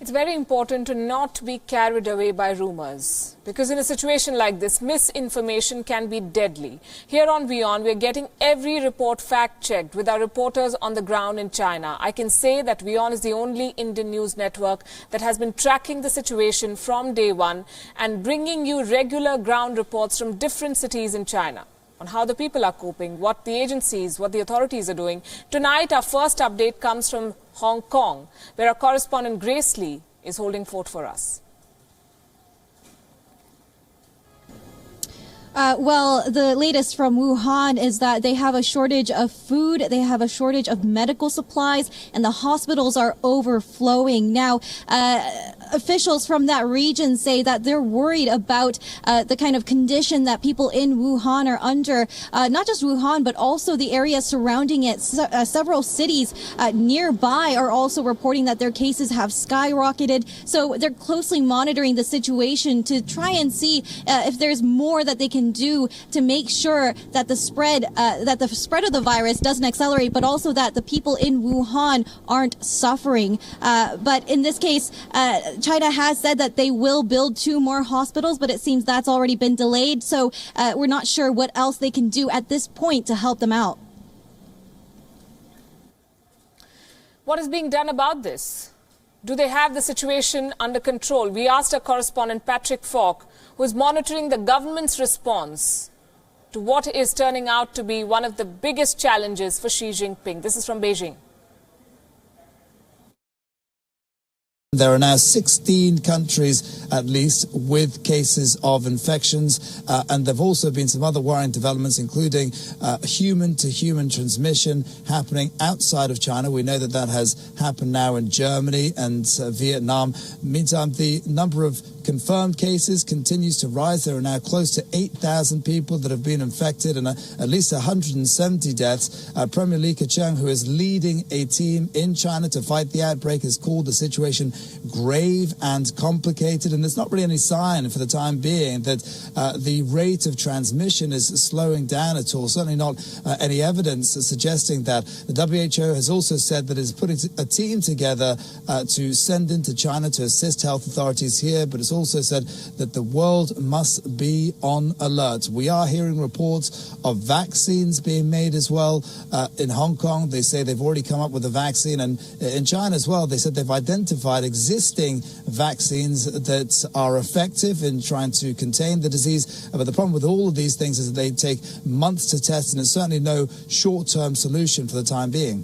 It's very important to not be carried away by rumors, because in a situation like this, misinformation can be deadly. Here on WION, we're getting every report fact-checked with our reporters on the ground in China. I can say that WION is the only Indian news network that has been tracking the situation from day one and bringing you regular ground reports from different cities in China on how the people are coping, what the agencies, what the authorities are doing. Tonight, our first update comes from Hong Kong, where our correspondent Grace Lee is holding fort for us. Well, the latest from Wuhan is that they have a shortage of food, they have a shortage of medical supplies, and the hospitals are overflowing. Now, officials from that region say that they're worried about the kind of condition that people in Wuhan are under. Not just Wuhan, but also the area surrounding it. Several cities nearby are also reporting that their cases have skyrocketed. So they're closely monitoring the situation to try and see if there's more that they can do to make sure that the spread of the virus doesn't accelerate, but also that the people in Wuhan aren't suffering. But in this case, China has said that they will build 2 more hospitals, but it seems that's already been delayed. So we're not sure what else they can do at this point to help them out. What is being done about this? Do they have the situation under control? We asked our correspondent Patrick Falk, who is monitoring the government's response to what is turning out to be one of the biggest challenges for Xi Jinping. This is from Beijing. There are now 16 countries, at least, with cases of infections, and there have also been some other worrying developments, including human-to-human transmission happening outside of China. We know that that has happened now in Germany and Vietnam. Meantime, the number of confirmed cases continues to rise. There are now close to 8,000 people that have been infected and at least 170 deaths. Premier Li Keqiang, who is leading a team in China to fight the outbreak, has called the situation grave and complicated, and there's not really any sign for the time being that the rate of transmission is slowing down at all. Certainly not any evidence suggesting that. The WHO has also said that it is putting a team together to send into China to assist health authorities here, but it's also said that the world must be on alert. We are hearing reports of vaccines being made as well. In Hong Kong, they say they've already come up with a vaccine, and in China as well, they said they've identified existing vaccines that are effective in trying to contain the disease. But the problem with all of these things is that they take months to test, and it's certainly no short-term solution for the time being.